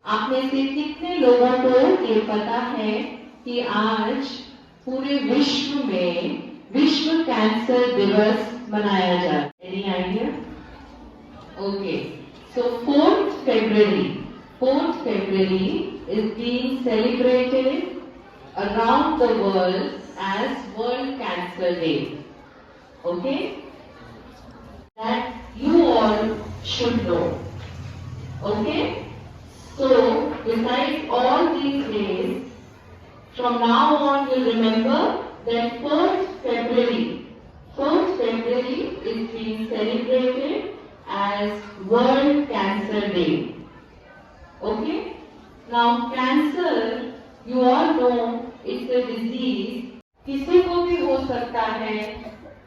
आप में से कितने लोगों को ये पता है कि आज पूरे विश्व में विश्व कैंसर दिवस मनाया जाता है? Any idea? Okay. So 4th February is being celebrated around the world as World Cancer Day. Okay? That you all should know. Okay? So, besides all these days, from now on you'll remember that 4th February is being celebrated as World Cancer Day. Okay? Now, cancer, you all know, it's a disease. किसी को भी हो सकता है,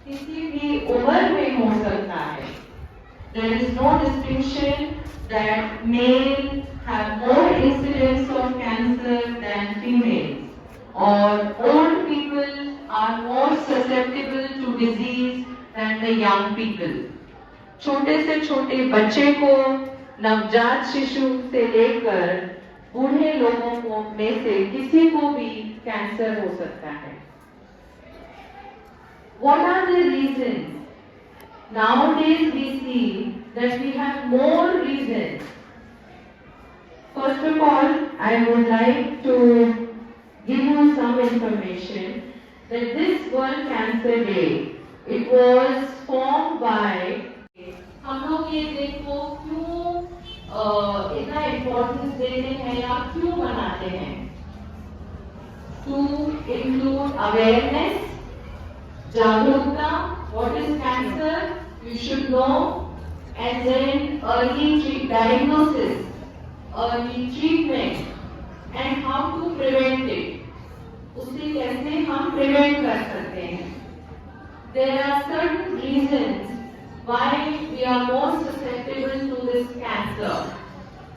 किसी भी उम्र में हो सकता है. There is no distinction that males have more incidence of cancer than females, or old people are more susceptible to disease than the young people. छोटे से छोटे बच्चे को, नवजात शिशु से लेकर बूढ़े लोगों को में से किसी को भी कैंसर हो सकता है. What are the reasons? Nowadays we see that we have more reasons. First of all, I would like to give you some information that this World Cancer Day, it was formed by, हम लोग ये दिन को क्यों इतना importance देते हैं या क्यों मनाते हैं? To include awareness, जागरूकता, what is cancer, you should know, and then early diagnosis, early treatment, and how to prevent it. उसे कैसे हम prevent कर सकते हैं? There are certain reasons why we are more susceptible to this cancer.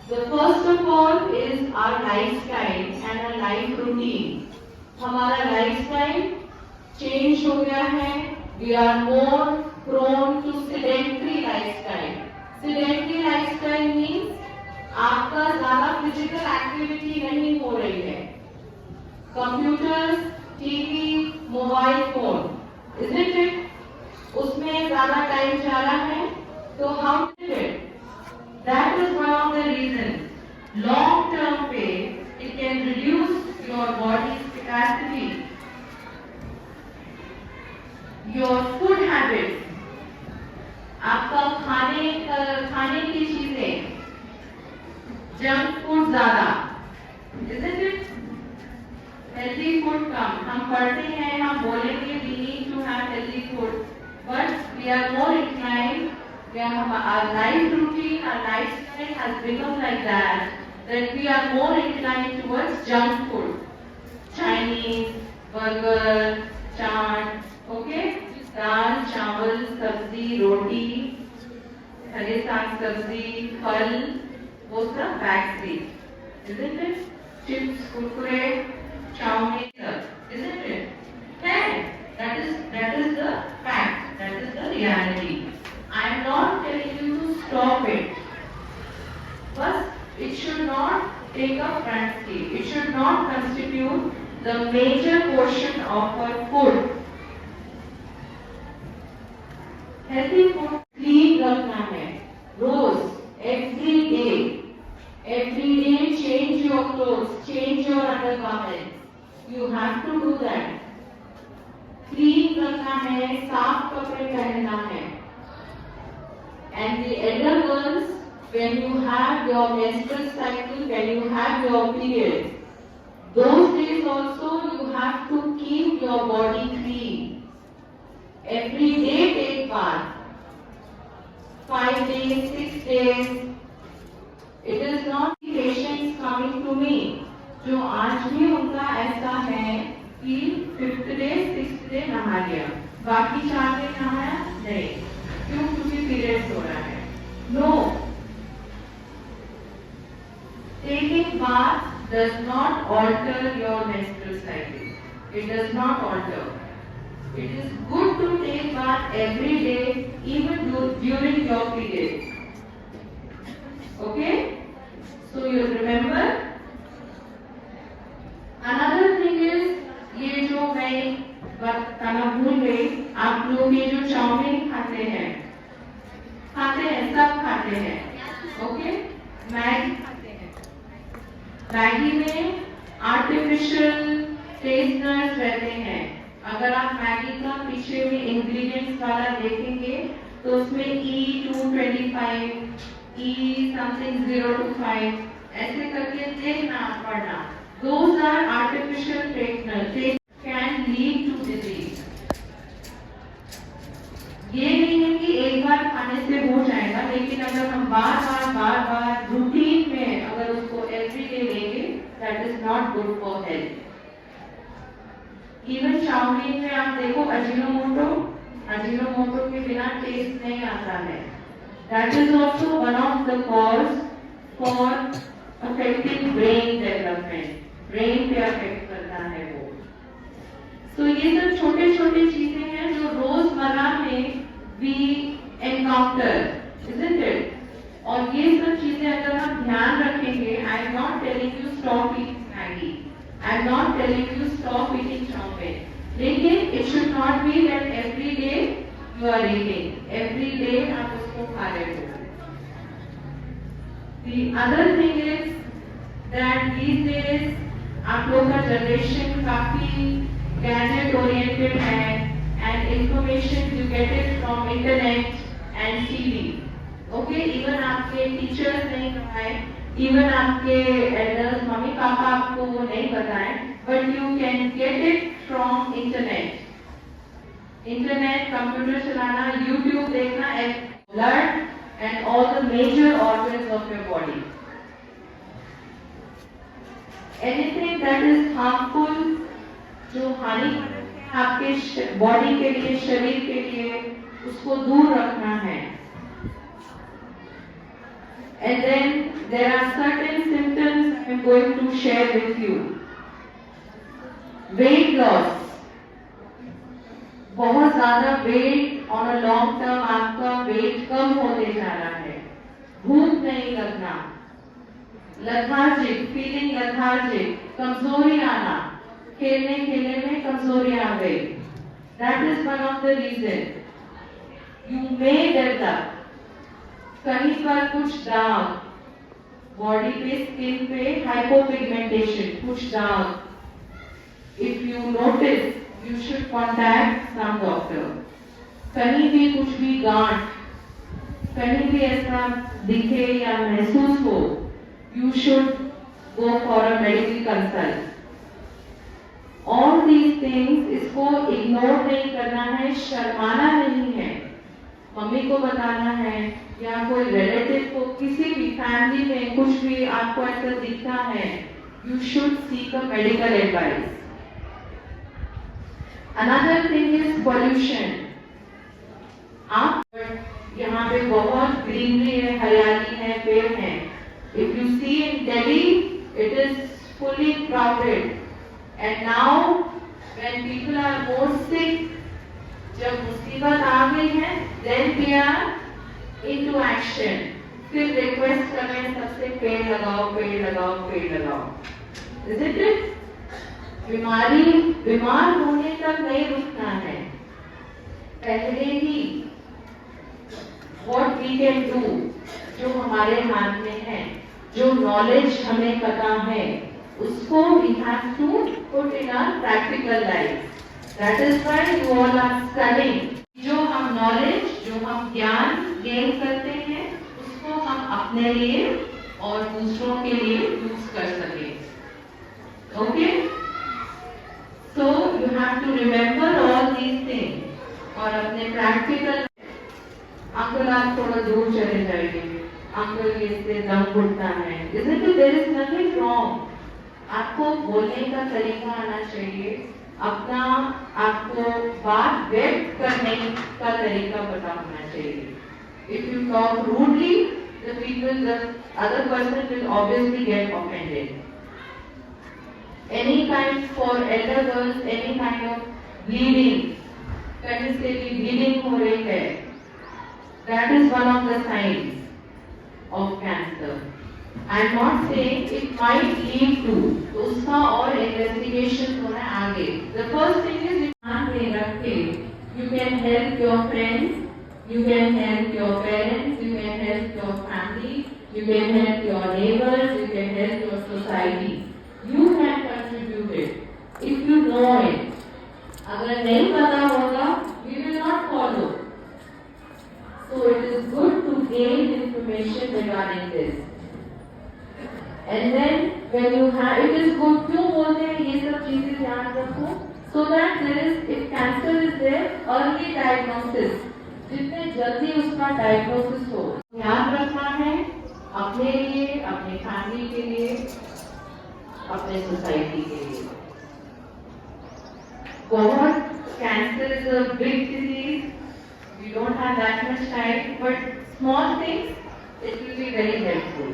The first of all is our lifestyle and our life routine. हमारा lifestyle change हो गया है. We are more prone to sedentary lifestyle. Sedentary lifestyle means आपका ज़्यादा physical activity नहीं हो रही है. Computers, TV, mobile phone, isn't it? उसमें ज़्यादा टाइम जा रहा है. तो how to do it? That is one of the reasons. Long-term pain, it can reduce your body's capacity. Your food habits, आपका खाने की चीजें, जंक फूड ज़्यादा, isn't it? Healthy food कम. हम पढ़ते हैं, हम बोलेंगे we need to have healthy food, but we are more inclined. Our life routine, our lifestyle has become like that we are more inclined towards junk food, Chinese, burger, chaat, okay, दाल, चावल, सब्जी, रोटी, हरे साग सब्जी, फल, वो सब backstreet, isn't it? Chips, kurkure, chow mein, isn't it? Okay, that is the fact, that is the reality. I am not telling you to stop it, but it should not take a front seat. It should not constitute the major portion of our food. Healthy food clean रखना है, रोज, every day change your clothes, change your undergarments. You have to do that. Clean रखना है, साफ कपड़े पहनना है. And the elder girls, when you have your menstrual cycle, when you have your period, those days also you have to keep your body clean. Every day take bath. 5 days, 6 days. It is not patients coming to me. जो आज भी उनका ऐसा है कि 5th day, 6th day नहा लिया, बाकी 4 दिन नहाया नहीं. क्यों? क्योंकि पीरियड्स हो रहा है. No. Taking bath does not alter your menstrual cycle. It does not alter. It is good to take bath every day, even during your period. Okay? So you remember. Another thing is, ये जो मैं बताना भूल गई, आप लोग ये जो चाउमीन खाते हैं, सब खाते हैं, ओके? मैगी खाते हैं। मैगी में आर्टिफिशियल टेस्टर्स रहते हैं। अगर आप मैगी का पीछे में इंग्रेडिएंट्स वाला देखेंगे तो उसमें E225, E something 025 ऐसे करके देखना पड़ना। Those are artificial sweeteners. They can lead to disease. ये नहीं है कि एक बार खाने से हो जाएगा, लेकिन अगर हम बार रूटीन में अगर उसको एवरीडे लेंगे, that is not good for health. Even chow mein में आप देखो अजीनोमोटो के बिना टेस्ट नहीं आता है। That is also one of the cause for affecting brain development. Brain पे अफेक्ट करता है वो। तो ये सब छोटे छोटे चीजें हैं जो रोजमर्रा में we encounter, isn't it? और ये सब चीजें अगर हम ध्यान रखेंगे, I am not telling you stop eating Maggi, I am not telling you stop eating chocolate, लेकिन it should not be that every day you are eating, every day आप उसको खा रहे हो। The other thing is that these days आप लोग का generation काफी गैजेट ओरिएंटेड है and information you get it from internet and TV, okay? Even आपके टीचर्स नहीं बताए, इवन आपके एल्डर्स मम्मी पापा आपको वो नहीं बताए, but you can get it from internet. Computer चलाना, यूट्यूब देखना, blood and all the major organs of your body. Anything that is harmful, जो हानिकारक है आपके बॉडी के लिए, शरीर के लिए, उसको दूर रखना है। And then there are certain symptoms I am going to share with you. Weight loss, बहुत ज्यादा weight on a long term आपका वेट कम होते जा रहा है। भूख नहीं लगना, lethargic, feeling lethargic, कमजोरी आना, खेलने में कमजोरी आ गई। That is one of the reason. You may develop कहीं पर कुछ दाग, बॉडी पे, स्किन पे हाइपोपिगमेंटेशन, कुछ दाग। If you notice, you should contact some doctor. कहीं भी कुछ भी गांठ, कहीं भी ऐसा दिखे या महसूस हो, you should go for a medical consult. All these things, इसको इग्नोर नहीं करना है, शर्माना नहीं है, मम्मी को बताना है या कोई रिलेटिव को, किसी भी फैमिली में कुछ भी आपको ऐसा दिखता है, you should seek a medical advice. Another thing is pollution. आप यहाँ पे बहुत ग्रीनरी है, हरियाली है, पेड़ हैं। If you see in Delhi, it is fully crowded. And now, when people are more sick, जब मुसीबत आ गई है, then we are into action. फिर रिक्वेस्ट कर रहे हैं सबसे पेड़ लगाओ, पेड़ लगाओ, पेड़ लगाओ। Isn't it? बीमार होने तक नहीं रुकना है, पहले ही what we can do, जो हमारे हाथ में है, जो नॉलेज हमें पता है, उसको we have to put in our practical life. That is why you all are studying. जो हम नॉलेज, जो हम ज्ञान गेन करते हैं, उसको हम अपने लिए और दूसरों के लिए यूज कर सके। Okay? So you have to remember all these things. और अपने practical, अंकल आप थोड़ा दूर चले जाइए, अंकल ये से दम घुटता है, isn't it? There is nothing wrong. आपको बोलने का तरीका आना चाहिए, अपना आपको बात व्यक्त करने का तरीका पता होना चाहिए। If you talk rudely, the other person will obviously get offended. Any kind, for elder girls, any kind of bleeding, कहीं से भी bleeding हो रही है, that is one of the signs of cancer. I am not saying it might lead to, तो उसका और investigation होना आगे. द फर्स्ट थिंग इज ध्यान में रख के you can help your friends, you can help your parents, you can help your family, you can help your neighbors, you can help your society. You can contribute it if you know it. अगर नहीं पता होगा, we will not follow. So it is good to gain information regarding this. And then when you have, it is good. क्यों बोलते हैं ये सब चीजें ध्यान रखो? So that there is, if cancer is there, early diagnosis. जितने जल्दी उसका डायग्नोसिस हो, ध्यान रखना है अपने लिए, अपने फैमिली के लिए, अपने सोसाइटी के लिए. बहुत cancer is a big disease, we don't have that much time, but small things it will be very helpful.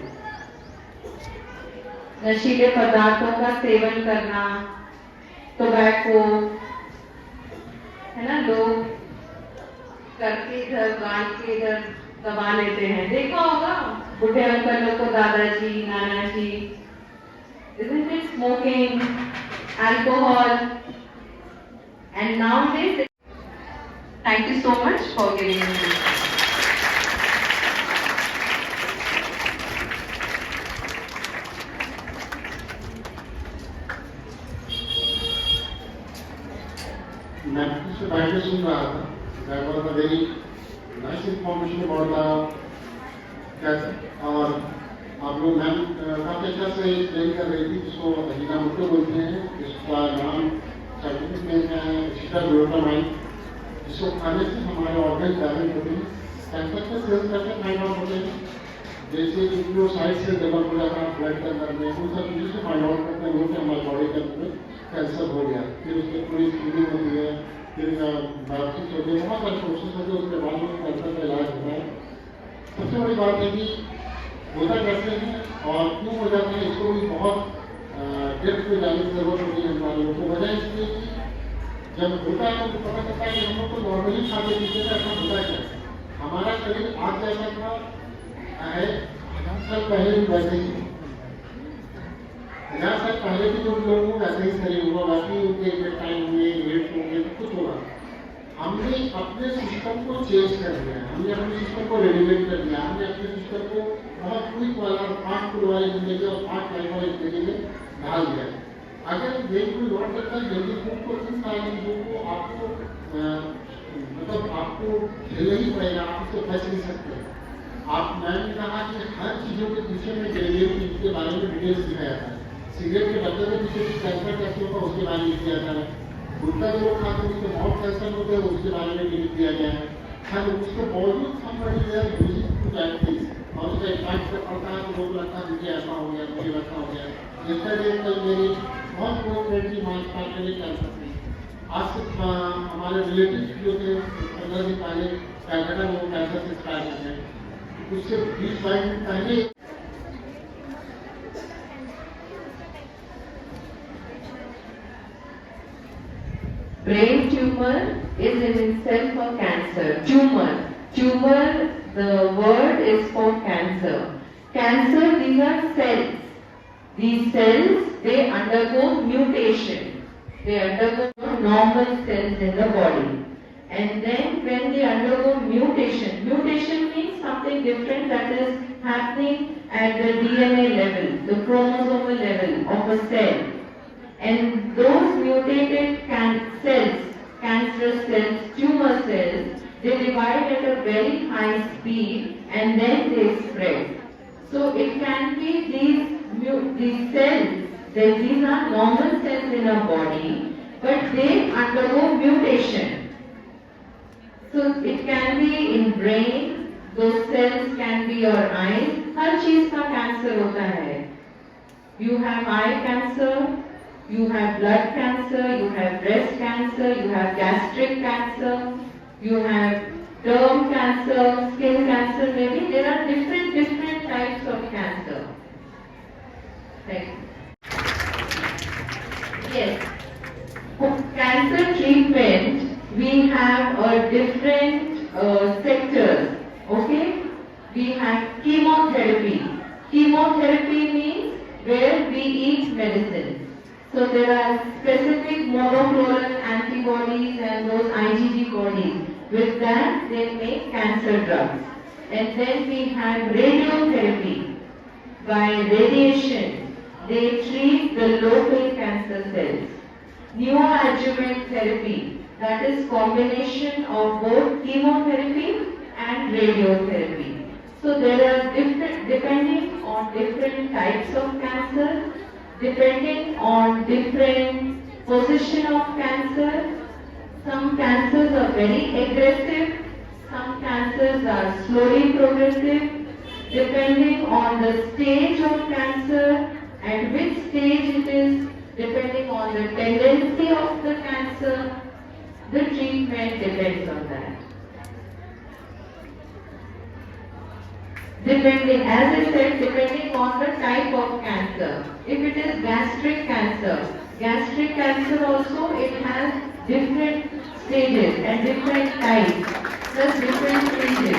नशीले पदार्थों का सेवन करना, टोबैको, है ना, लोग करके इधर गाल के इधर दबा लेते हैं, देखा होगा बुढ़े अंकलों को, दादाजी, नाना जी. Isn't it smoking, alcohol, and nowadays. Thank you so much for giving me this. मैं पिछले टाइम में सुन रहा था. That was a very nice information about the cancer. और आप लोग मैम काफ़ी अच्छा से एक्सप्लेन कर रही थी, जिसको अजीना मुट्टो बोलते हैं. इसका नाम साइंटिफिक नेम है सीटाग्लूटामाइन, जिसको खाने से हमारे ऑर्गन डैमेज होते हैं. कैंसर के सेल्स कैसे फाइंड आउट होते हैं, जैसे न्यूक्लियोसाइड से डेवलप हो जाता है ब्लड के अंदर में, उन सब चीज़ों से फाइंड आउट करते हैं कि हमारे बॉडी के अंदर में कैंसर हो गया. फिर उसकी पूरी स्क्रीनिंग होती है, फिर बातचीत होती है, बहुत सारे प्रोसेस होते हैं, उसके बाद में कैंसर का इलाज होता है. सबसे बड़ी बात है कि होता कैसे हैं और क्यों हो जाता है, इसको भी बहुत डेप्थ में जाने की जरूरत होती है हमारे लोगों को. वजह इसलिए कि जब होता है तो पता चलता है कि हम लोग तो नॉर्मली खाते पीते थे, ऐसा होता है. हमारा शरीर आज जैसा था है 1000 साल पहले भी वैसे ही, 1000 साल पहले भी जो लोग हों वैसे ही शरीर होगा, बाकी उनके टाइम होंगे, वेट होंगे, तो कुछ होगा. हमने अपने सिस्टम को चेंज कर दिया है, हमने अपने सिस्टम को रेडिमेट कर दिया, हमने अपने सिस्टम को बहुत क्विक वाला फास्ट फूड वाली जिंदगी और फास्ट लाइफ वाली जिंदगी में ढाल दिया. अगर वेट को लौट सकता है जल्दी फूड को, इन सारी चीज़ों को आपको मतलब आपको झेलना ही पड़ेगा, आप उसको बच नहीं सकते. मैंने कहा कि हर चीज़ों के पीछे में ग्रेडियंट के बारे में डिटेल्स दिखाया जाता है. सिगरेट के बच्चे के पीछे भी कैंसर कैसे होगा उसके बारे में लिखा जाता है. गुटखा जो लोग खाते हैं उसके बहुत कैंसर होते हैं उसके बारे में लिख दिया गया है. हर उसके बावजूद हम और उसका इम्पैक्ट पड़ता है तो लोग लगता है मुझे ऐसा हो गया, मुझे वैसा हो गया. जिसका डेट कल मेरी बहुत लोग फ्रेंड मांस काटने में कैंसर थी. आज से हमारे रिलेटिव जो थे 15 दिन पहले कैलकाटा में वो कैंसर से स्टार्ट हो गए. उससे 20-22 दिन पहले brain tumor is in itself a cancer. Tumor, the word is for cancer. Cancer, these are cells. These cells, they undergo mutation. They undergo normal cells in the body. And then when they undergo mutation means something different that is happening at the DNA level, the chromosomal level of a cell. And those mutated cells, cancerous cells, tumor cells, they divide at a very high speed and then they spread. So it can be these cells, these are normal cells in our body, but they undergo mutation. So it can be in brain, those cells can be your eyes. हर चीज का cancer होता है. You have eye cancer, you have blood cancer, you have breast cancer, you have gastric cancer, you have term cancer, skin cancer, maybe there are different types of cancer. Right? Yes. For cancer treatment, we have a different sectors. Okay? We have chemotherapy. Chemotherapy where we eat medicine. So there are specific monoclonal antibodies and those IgG bodies. With that, they make cancer drugs. And then we have radiotherapy. By radiation, they treat the local cancer cells. Neoadjuvant therapy, that is combination of both chemotherapy and radiotherapy. So there are different, depending on different types of cancer, depending on different position of cancer. Some cancers are very aggressive, some cancers are slowly progressive. Depending on the stage of cancer and which stage it is, depending on the tendency of the cancer, the treatment depends on that. Depending, as I said, depending on the type of cancer. If it is gastric cancer also it has different stages and different types, plus different stages.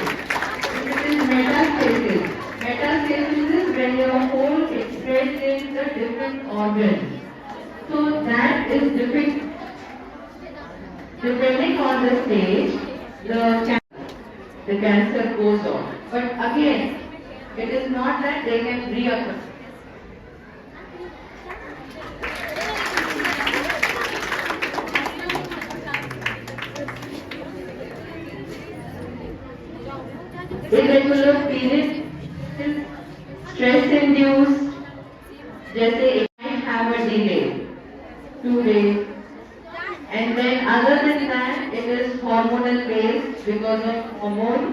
If it is metastasis is when your whole is spread in the different organs. So that is different. Depending on the stage, the cancer goes on. But again, it is not that they can reoccur. Irregular period is stress induced, जैसे it might have a delay, 2 days, and then other than that it is hormonal based because of hormone.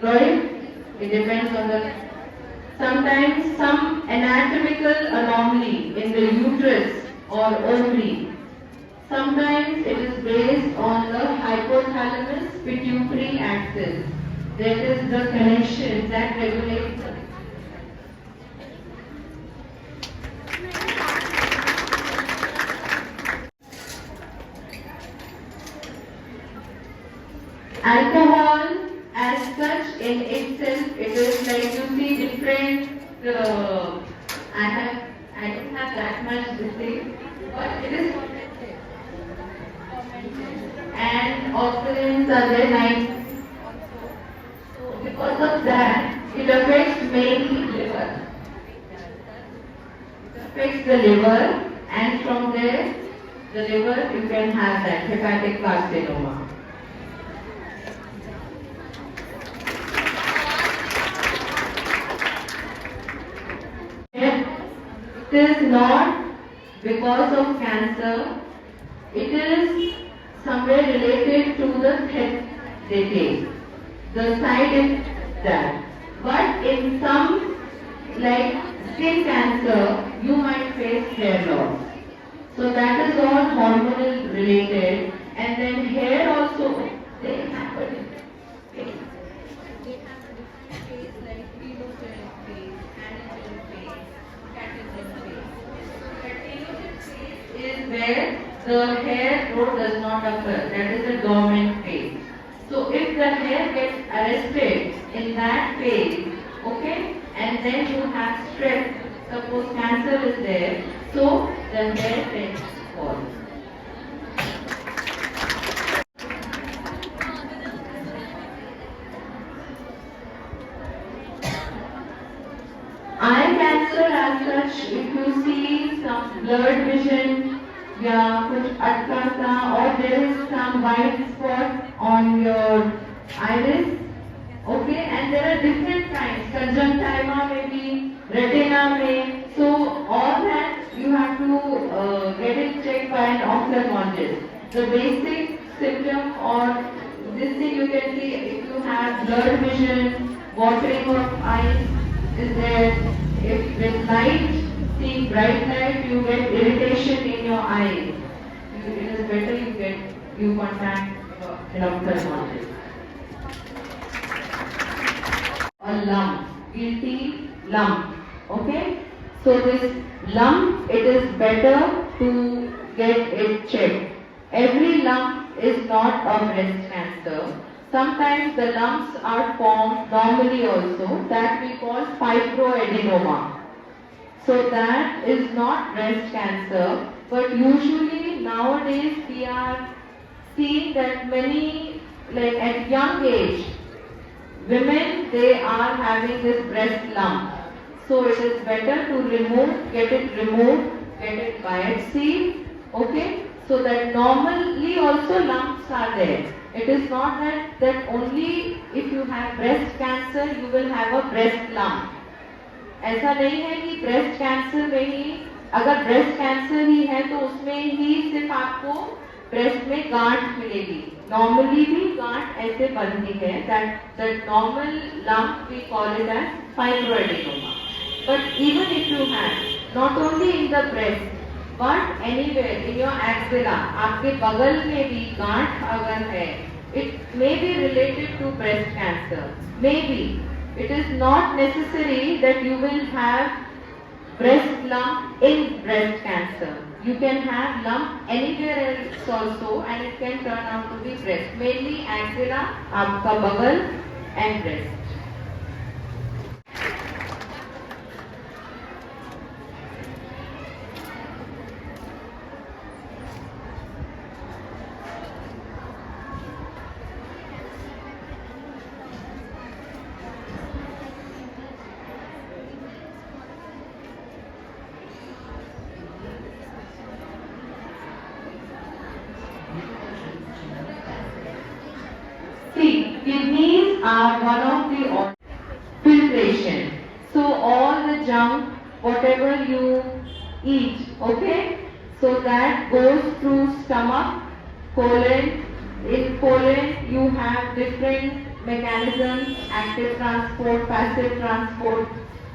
Right? It depends on the. Sometimes some anatomical anomaly in the uterus or ovary. Sometimes it is based on the hypothalamus pituitary axis. That is the connection that regulates the. Alcohol as such in itself, it is like you see different, I don't have that much this thing, but it is, and oxidants are there like, because of that, it affects mainly liver. It affects the liver, and from there, the liver you can have that hepatic carcinoma. It is not because of cancer, it is somewhere related to the threat they take. The side is that. But in some, like skin cancer, you might face hair loss. So that is all hormonal related. And then hair also, they have a different phase. They have a different phase like telogenic phase, anagen phase, catagen phase. Catagen phase is where the hair growth does not occur. That is a dormant phase. So if the hair gets arrested in that phase, okay, and then you have stress, suppose cancer is there, so the hair tends to fall. Eye cancer as such, if you see some blurred vision, या कुछ अटका सा or there is some white spot on your iris, okay, and there are different kinds, conjunctiva maybe, retina may, so all that you have to get it checked by an ophthalmologist. The basic symptom or this thing you can see if you have blurred vision, watering of eyes is there, if with light, see bright light, you get irritation in your eyes. It is better you contact an ophthalmologist. A lump, guilty lump. Okay? So this lump, it is better to get it checked. Every lump is not a breast cancer. Sometimes the lumps are formed normally also, that we call fibroadenoma. So that is not breast cancer, but usually nowadays we are seeing that many, like at young age, women, they are having this breast lump. So it is better to get it removed, get it biopsy, okay? So that normally also lumps are there. It is not that only if you have breast cancer you will have a breast lump. ऐसा नहीं है कि breast cancer में ही, अगर breast cancer ही है तो उसमें ही सिर्फ आपको ब्रेस्ट में गांठ मिलेगी. नॉर्मली भी गांठ ऐसे बनती है, that normal lump we call it as fibroadenoma. But even if you have not only in the breast but anywhere in your axilla, आपके बगल में भी गांठ अगर है, it may be related to breast cancer. Maybe it is not necessary that you will have breast lump in breast cancer. You can have lump anywhere else also and it can turn out to be breast. Mainly axilla, आपका बगल and breast. See, kidneys are one of the filtration. So all the junk, whatever you eat, okay, so that goes through stomach, colon. In colon, you have different mechanisms: active transport, passive transport.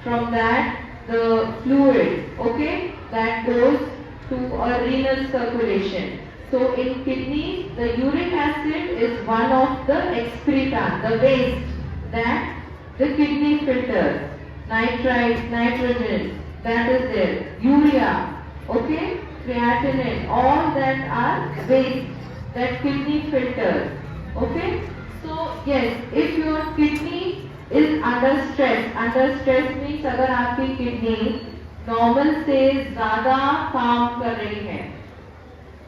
From that, the fluid, okay, that goes to a renal circulation. So in kidneys, the uric acid is one of the excreta, the waste that the kidney filters. Nitrites, nitrogen, that is there. Urea, okay, creatinine, all that are waste that kidney filters. Okay, so yes, if your kidney is under stress means अगर आपकी kidney normal से ज़्यादा काम कर रही है,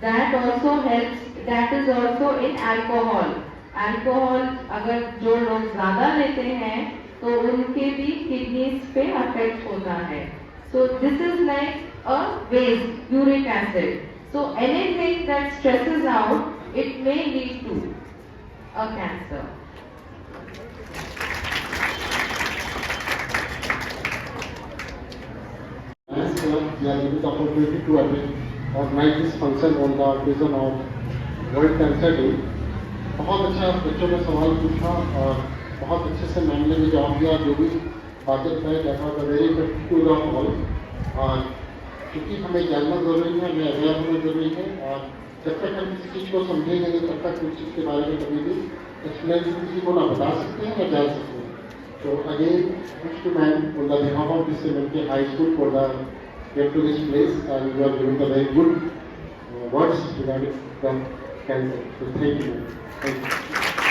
that also helps. That is also in alcohol. Alcohol अगर जो लोग ज़्यादा लेते हैं तो उनके भी kidneys पे affect होता है. So this is like a waste, uric acid. So anything that stresses out, it may lead to a cancer. As we are given the opportunity to attend organize this function on the occasion of World Cancer Day. बहुत अच्छा बच्चों ने सवाल पूछा और बहुत अच्छे से मैम ने भी जवाब दिया. जो भी बातें बताई that was a very effective to the all. और क्योंकि हमें जानना जरूरी है, हमें अवेयर होना जरूरी है और जब तक हम किसी चीज़ को समझेंगे नहीं तब तक उस चीज़ के बारे में कभी भी एक्सप्लेन किसी को ना बता सकते हैं या जान सकते हैं. So again, thanks to ma'am on the behalf of this MK High School for the get to this place and you are giving the very good words regarding the cancer. So thank you. Thank you.